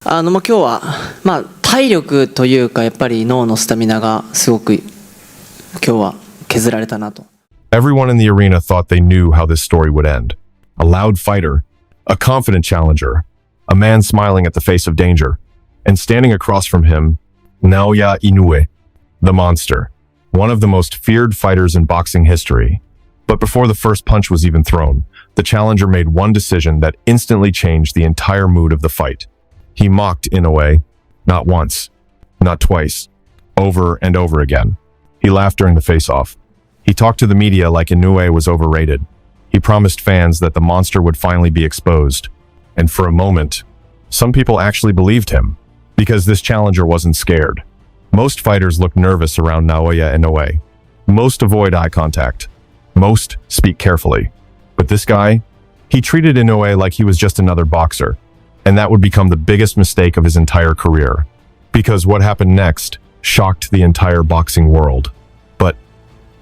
もう今日は、体力というかやっぱり脳のスタミナがすごく今日は削られたなと。 Everyone in the arena thought they knew how this story would end. A loud fighter, a confident challenger, a man smiling at the face of danger, and standing across from him, Naoya Inoue, the monster, one of the most feared fighters in boxing history. But before the first punch was even thrown, the challenger made one decision that instantly changed the entire mood of the fight. He mocked Inoue, not once, not twice, over and over again. He laughed during the face-off. He talked to the media like Inoue was overrated. He promised fans that the monster would finally be exposed. And for a moment, some people actually believed him, because this challenger wasn't scared. Most fighters look nervous around Naoya Inoue. Most avoid eye contact. Most speak carefully. But this guy, he treated Inoue like he was just another boxer. And that would become the biggest mistake of his entire career. Because what happened next shocked the entire boxing world. But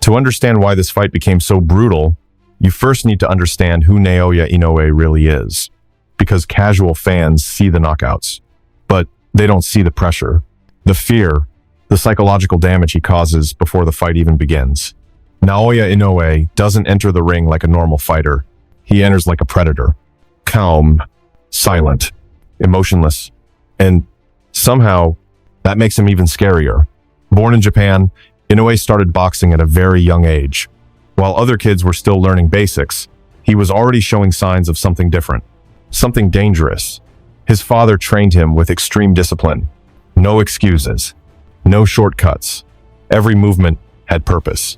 to understand why this fight became so brutal, you first need to understand who Naoya Inoue really is. Because casual fans see the knockouts, but they don't see the pressure, the fear, the psychological damage he causes before the fight even begins. Naoya Inoue doesn't enter the ring like a normal fighter. He enters like a predator. Calm, silent, emotionless, and somehow that makes him even scarier. Born in Japan, Inoue started boxing at a very young age. While other kids were still learning basics, he was already showing signs of something different, something dangerous. His father trained him with extreme discipline. No excuses, no shortcuts. Every movement had purpose.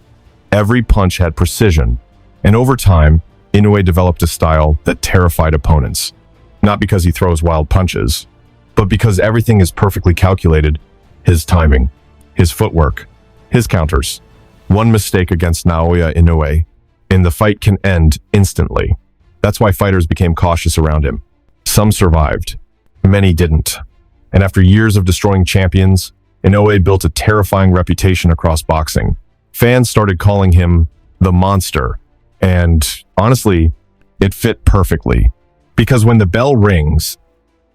Every punch had precision. And over time, Inoue developed a style that terrified opponents. Not because he throws wild punches, but because everything is perfectly calculated. His timing, his footwork, his counters. One mistake against Naoya Inoue, and the fight can end instantly. That's why fighters became cautious around him. Some survived, many didn't. And after years of destroying champions, Inoue built a terrifying reputation across boxing. Fans started calling him the monster, and honestly, it fit perfectly. Because when the bell rings,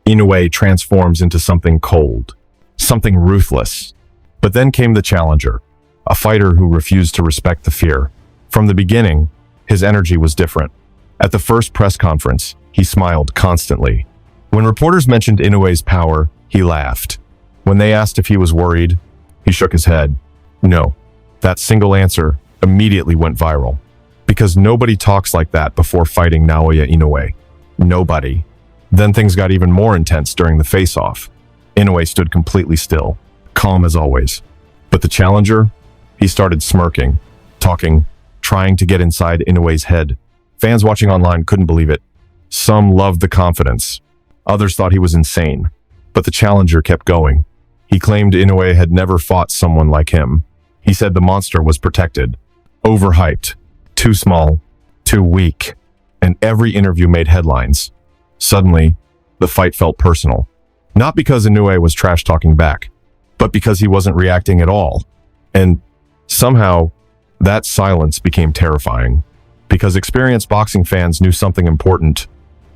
Inoue transforms into something cold, something ruthless. But then came the challenger, a fighter who refused to respect the fear. From the beginning, his energy was different. At the first press conference, he smiled constantly. When reporters mentioned Inoue's power, he laughed. When they asked if he was worried, he shook his head. No. That single answer immediately went viral. Because nobody talks like that before fighting Naoya Inoue. Nobody. Then things got even more intense during the face-off. Inoue stood completely still, calm as always. But the challenger, he started smirking, talking, trying to get inside Inoue's head. Fans watching online couldn't believe it. Some loved the confidence. Others thought he was insane. But the challenger kept going. He claimed Inoue had never fought someone like him. He said the monster was protected, overhyped, too small, too weak. And every interview made headlines. Suddenly, the fight felt personal. Not because Inoue was trash-talking back, but because he wasn't reacting at all. And somehow, that silence became terrifying. Because experienced boxing fans knew something important.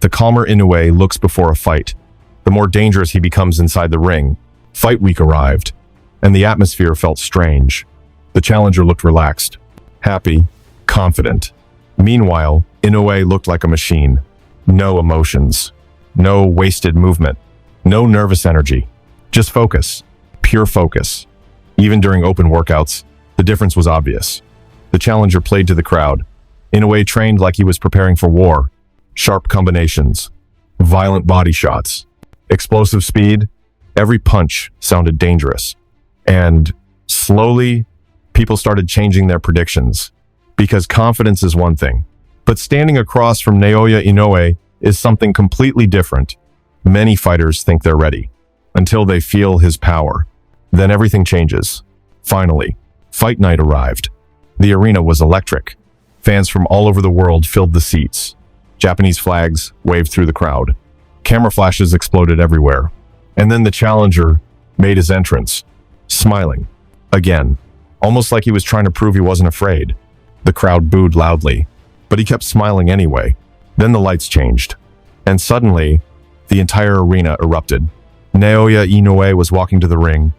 The calmer Inoue looks before a fight, the more dangerous he becomes inside the ring. Fight week arrived, and the atmosphere felt strange. The challenger looked relaxed, happy, confident. Meanwhile, Inoue looked like a machine. No emotions, no wasted movement, no nervous energy. Just focus, pure focus. Even during open workouts, the difference was obvious. The challenger played to the crowd. Inoue trained like he was preparing for war. Sharp combinations, violent body shots, explosive speed. Every punch sounded dangerous. And slowly, people started changing their predictions. Because confidence is one thing, but standing across from Naoya Inoue is something completely different. Many fighters think they're ready, until they feel his power. Then everything changes. Finally, fight night arrived. The arena was electric. Fans from all over the world filled the seats. Japanese flags waved through the crowd. Camera flashes exploded everywhere. And then the challenger made his entrance, smiling. Again, almost like he was trying to prove he wasn't afraid. The crowd booed loudly, but he kept smiling anyway. Then the lights changed, and suddenly, the entire arena erupted. Naoya Inoue was walking to the ring.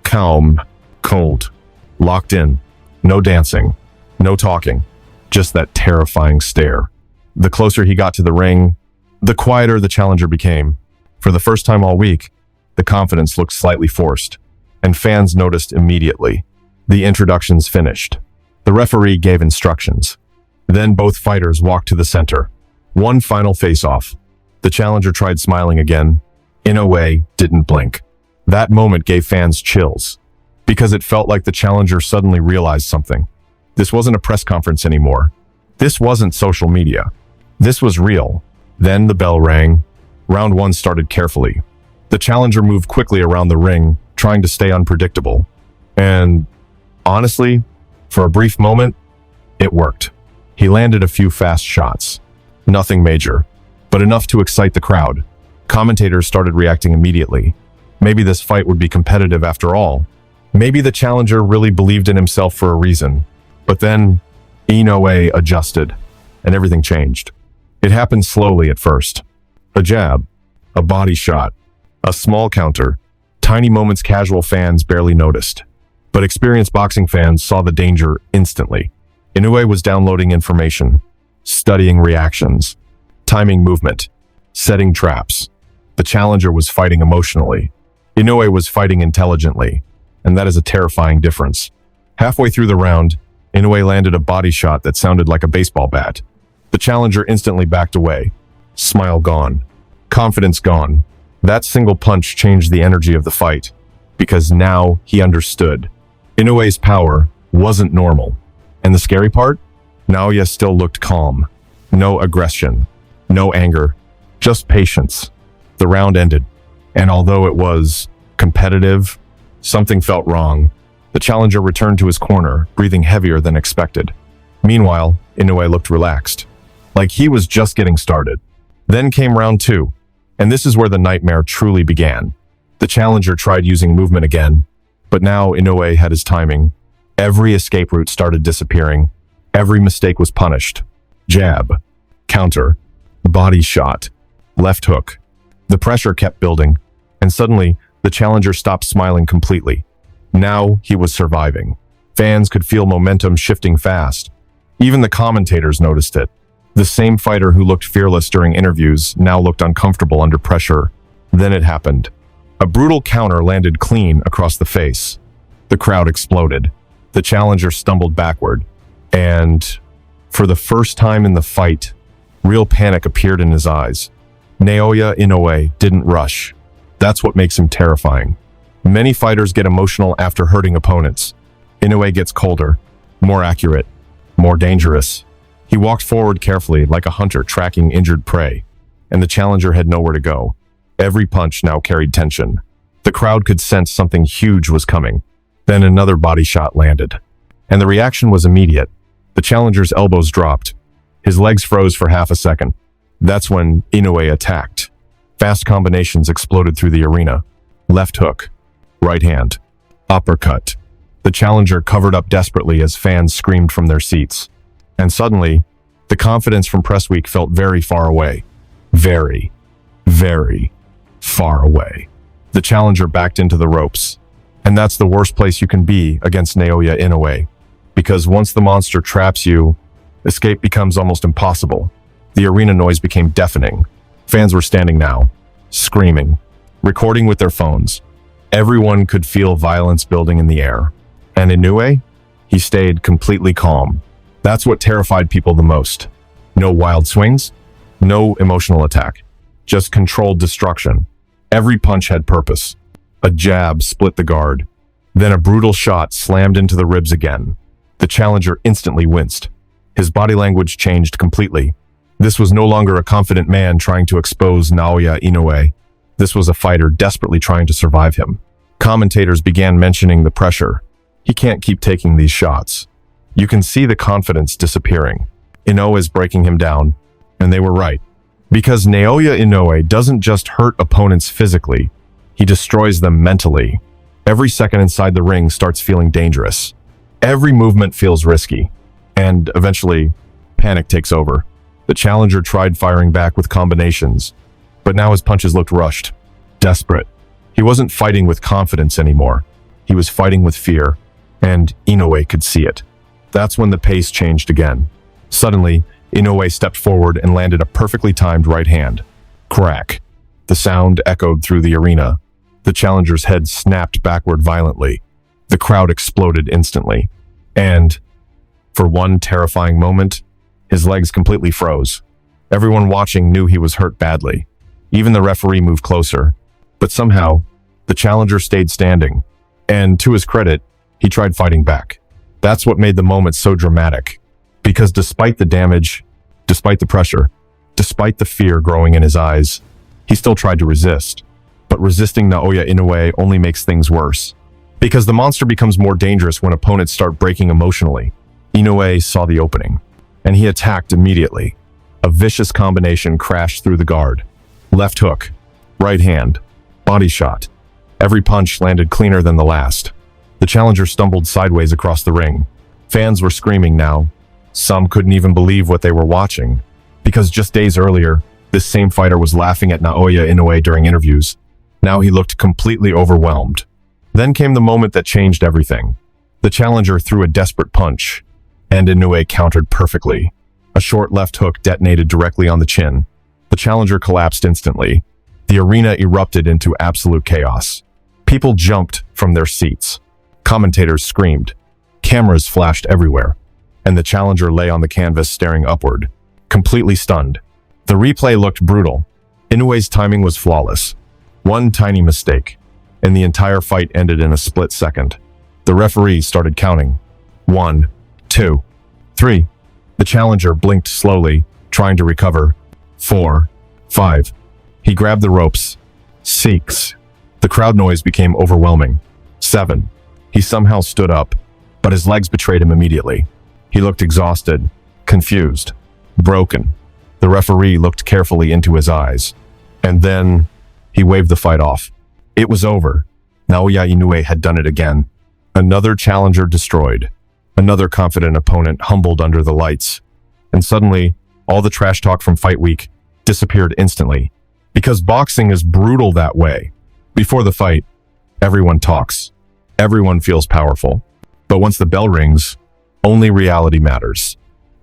Calm, cold, locked in. No dancing, no talking, just that terrifying stare. The closer he got to the ring, the quieter the challenger became. For the first time all week, the confidence looked slightly forced, and fans noticed immediately. The introductions finished. The referee gave instructions. Then both fighters walked to the center. One final face-off. The challenger tried smiling again. Inoue didn't blink. That moment gave fans chills, because it felt like the challenger suddenly realized something. This wasn't a press conference anymore. This wasn't social media. This was real. Then the bell rang. Round one started carefully. The challenger moved quickly around the ring, trying to stay unpredictable. And honestly, for a brief moment, it worked. He landed a few fast shots. Nothing major, but enough to excite the crowd. Commentators started reacting immediately. Maybe this fight would be competitive after all. Maybe the challenger really believed in himself for a reason. But then, Inoue adjusted, and everything changed. It happened slowly at first. A jab, a body shot, a small counter. Tiny moments casual fans barely noticed. But experienced boxing fans saw the danger instantly. Inoue was downloading information, studying reactions, timing movement, setting traps. The challenger was fighting emotionally. Inoue was fighting intelligently, and that is a terrifying difference. Halfway through the round, Inoue landed a body shot that sounded like a baseball bat. The challenger instantly backed away. Smile gone. Confidence gone. That single punch changed the energy of the fight, because now he understood. Inoue's power wasn't normal. And the scary part? Naoya still looked calm. No aggression. No anger. Just patience. The round ended. And although it was competitive, something felt wrong. The challenger returned to his corner, breathing heavier than expected. Meanwhile, Inoue looked relaxed, like he was just getting started. Then came round two, and this is where the nightmare truly began. The challenger tried using movement again, but now Inoue had his timing. Every escape route started disappearing. Every mistake was punished. Jab, counter, body shot, left hook. The pressure kept building, and suddenly, the challenger stopped smiling completely. Now he was surviving. Fans could feel momentum shifting fast. Even the commentators noticed it. The same fighter who looked fearless during interviews now looked uncomfortable under pressure. Then it happened. A brutal counter landed clean across the face. The crowd exploded. The challenger stumbled backward. And for the first time in the fight, real panic appeared in his eyes. Naoya Inoue didn't rush. That's what makes him terrifying. Many fighters get emotional after hurting opponents. Inoue gets colder, more accurate, more dangerous. He walked forward carefully like a hunter tracking injured prey, and the challenger had nowhere to go. Every punch now carried tension. The crowd could sense something huge was coming. Then another body shot landed, and the reaction was immediate. The challenger's elbows dropped. His legs froze for half a second. That's when Inoue attacked. Fast combinations exploded through the arena. Left hook, right hand, uppercut. The challenger covered up desperately as fans screamed from their seats. And suddenly, the confidence from press week felt very far away. Very, very far away. The challenger backed into the ropes. And that's the worst place you can be against Naoya Inoue. Because once the monster traps you, escape becomes almost impossible. The arena noise became deafening. Fans were standing now, screaming, recording with their phones. Everyone could feel violence building in the air. And Inoue? He stayed completely calm. That's what terrified people the most. No wild swings, no emotional attack, just controlled destruction. Every punch had purpose. A jab split the guard. Then a brutal shot slammed into the ribs again. The challenger instantly winced. His body language changed completely. This was no longer a confident man trying to expose Naoya Inoue. This was a fighter desperately trying to survive him. Commentators began mentioning the pressure. He can't keep taking these shots. You can see the confidence disappearing. Inoue is breaking him down, and they were right. Because Naoya Inoue doesn't just hurt opponents physically, he destroys them mentally. Every second inside the ring starts feeling dangerous. Every movement feels risky, and eventually, panic takes over. The challenger tried firing back with combinations, but now his punches looked rushed, desperate. He wasn't fighting with confidence anymore. He was fighting with fear, and Inoue could see it. That's when the pace changed again. Suddenly, Inoue stepped forward and landed a perfectly timed right hand. Crack. The sound echoed through the arena. The challenger's head snapped backward violently. The crowd exploded instantly. And, for one terrifying moment, his legs completely froze. Everyone watching knew he was hurt badly. Even the referee moved closer. But somehow, the challenger stayed standing. And, to his credit, he tried fighting back. That's what made the moment so dramatic. Because despite the damage, despite the pressure, despite the fear growing in his eyes, he still tried to resist. But resisting Naoya Inoue only makes things worse. Because the monster becomes more dangerous when opponents start breaking emotionally. Inoue saw the opening, and he attacked immediately. A vicious combination crashed through the guard. Left hook, right hand, body shot. Every punch landed cleaner than the last. The challenger stumbled sideways across the ring. Fans were screaming now. Some couldn't even believe what they were watching. Because just days earlier, this same fighter was laughing at Naoya Inoue during interviews. Now he looked completely overwhelmed. Then came the moment that changed everything. The challenger threw a desperate punch, and Inoue countered perfectly. A short left hook detonated directly on the chin. The challenger collapsed instantly. The arena erupted into absolute chaos. People jumped from their seats. Commentators screamed. Cameras flashed everywhere. And the challenger lay on the canvas staring upward, completely stunned. The replay looked brutal. Inoue's timing was flawless. One tiny mistake, and the entire fight ended in a split second. The referee started counting. 1, 2, 3. The challenger blinked slowly, trying to recover. 4, 5. He grabbed the ropes. 6. The crowd noise became overwhelming. 7. He somehow stood up, but his legs betrayed him immediately. He looked exhausted, confused, broken. The referee looked carefully into his eyes. And then, he waved the fight off. It was over. Naoya Inoue had done it again. Another challenger destroyed. Another confident opponent humbled under the lights. And suddenly, all the trash talk from Fight Week disappeared instantly. Because boxing is brutal that way. Before the fight, everyone talks. Everyone feels powerful. But once the bell rings, only reality matters.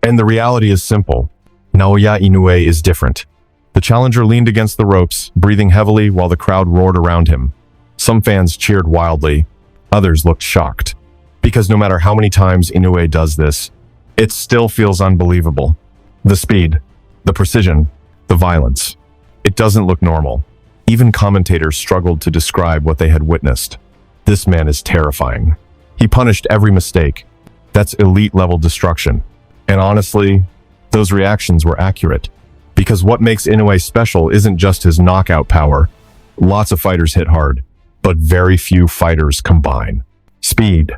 And the reality is simple. Naoya Inoue is different. The challenger leaned against the ropes, breathing heavily while the crowd roared around him. Some fans cheered wildly. Others looked shocked. Because no matter how many times Inoue does this, it still feels unbelievable. The speed, the precision, the violence. It doesn't look normal. Even commentators struggled to describe what they had witnessed. This man is terrifying. He punished every mistake. That's elite-level destruction. And honestly, those reactions were accurate. Because what makes Inoue special isn't just his knockout power. Lots of fighters hit hard, but very few fighters combine. Speed,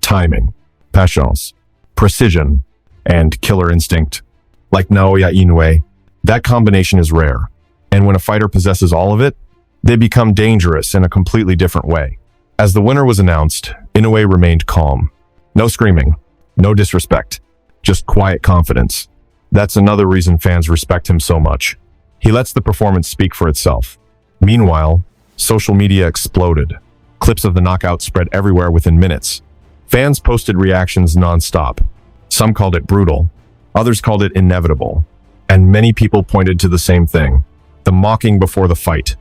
timing, patience, precision, and killer instinct. Like Naoya Inoue, that combination is rare. And when a fighter possesses all of it, they become dangerous in a completely different way. As the winner was announced, Inoue remained calm. No screaming, no disrespect, just quiet confidence. That's another reason fans respect him so much. He lets the performance speak for itself. Meanwhile, social media exploded. Clips of the knockout spread everywhere within minutes. Fans posted reactions non-stop. Some called it brutal. Others called it inevitable. And many people pointed to the same thing. The mocking before the fight.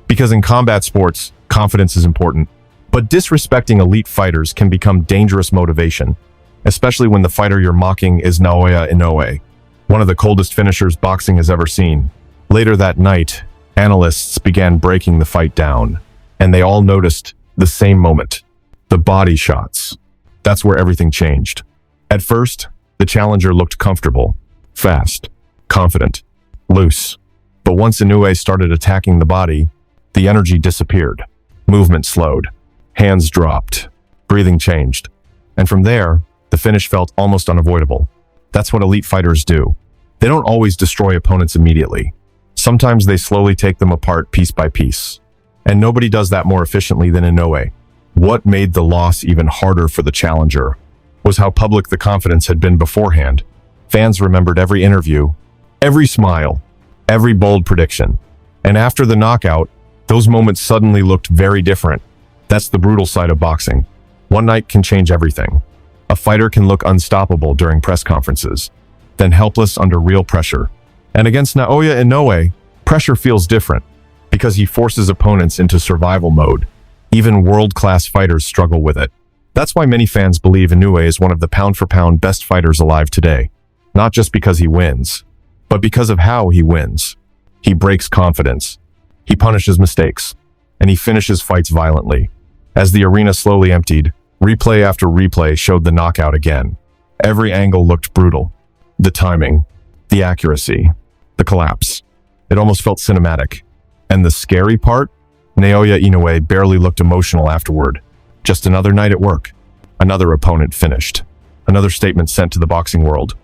Because in combat sports, confidence is important. But disrespecting elite fighters can become dangerous motivation. Especially when the fighter you're mocking is Naoya Inoue, one of the coldest finishers boxing has ever seen. Later that night, analysts began breaking the fight down, and they all noticed the same moment. The body shots. That's where everything changed. At first, the challenger looked comfortable, fast, confident, loose. But once Inoue started attacking the body, the energy disappeared. Movement slowed. Hands dropped. Breathing changed. And from there, the finish felt almost unavoidable. That's what elite fighters do. They don't always destroy opponents immediately. Sometimes they slowly take them apart piece by piece. And nobody does that more efficiently than Inoue. What made the loss even harder for the challenger was how public the confidence had been beforehand. Fans remembered every interview, every smile, every bold prediction. And after the knockout, Those moments suddenly looked very different. That's the brutal side of boxing. One night can change everything. A fighter can look unstoppable during press conferences, then helpless under real pressure. And against Naoya Inoue, pressure feels different because he forces opponents into survival mode. Even world-class fighters struggle with it. That's why many fans believe Inoue is one of the pound-for-pound best fighters alive today. Not just because he wins, but because of how he wins. He breaks confidence. He punishes mistakes. And he finishes fights violently. As the arena slowly emptied, replay after replay showed the knockout again. Every angle looked brutal. The timing, the accuracy, the collapse. It almost felt cinematic. And the scary part? Naoya Inoue barely looked emotional afterward. Just another night at work. Another opponent finished. Another statement sent to the boxing world.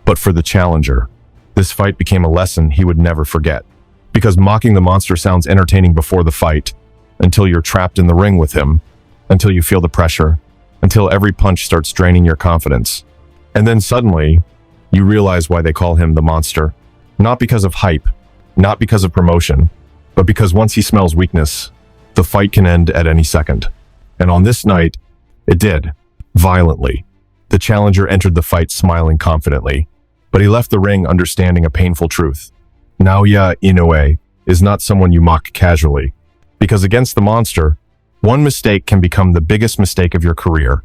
But for the challenger, this fight became a lesson he would never forget. Because mocking the monster sounds entertaining before the fight, until you're trapped in the ring with him, until you feel the pressure, until every punch starts draining your confidence. And then suddenly, you realize why they call him the monster. Not because of hype, not because of promotion, but because once he smells weakness, the fight can end at any second. And on this night, it did, violently. The challenger entered the fight smiling confidently, but he left the ring understanding a painful truth. Naoya Inoue is not someone you mock casually, because against the monster, one mistake can become the biggest mistake of your career.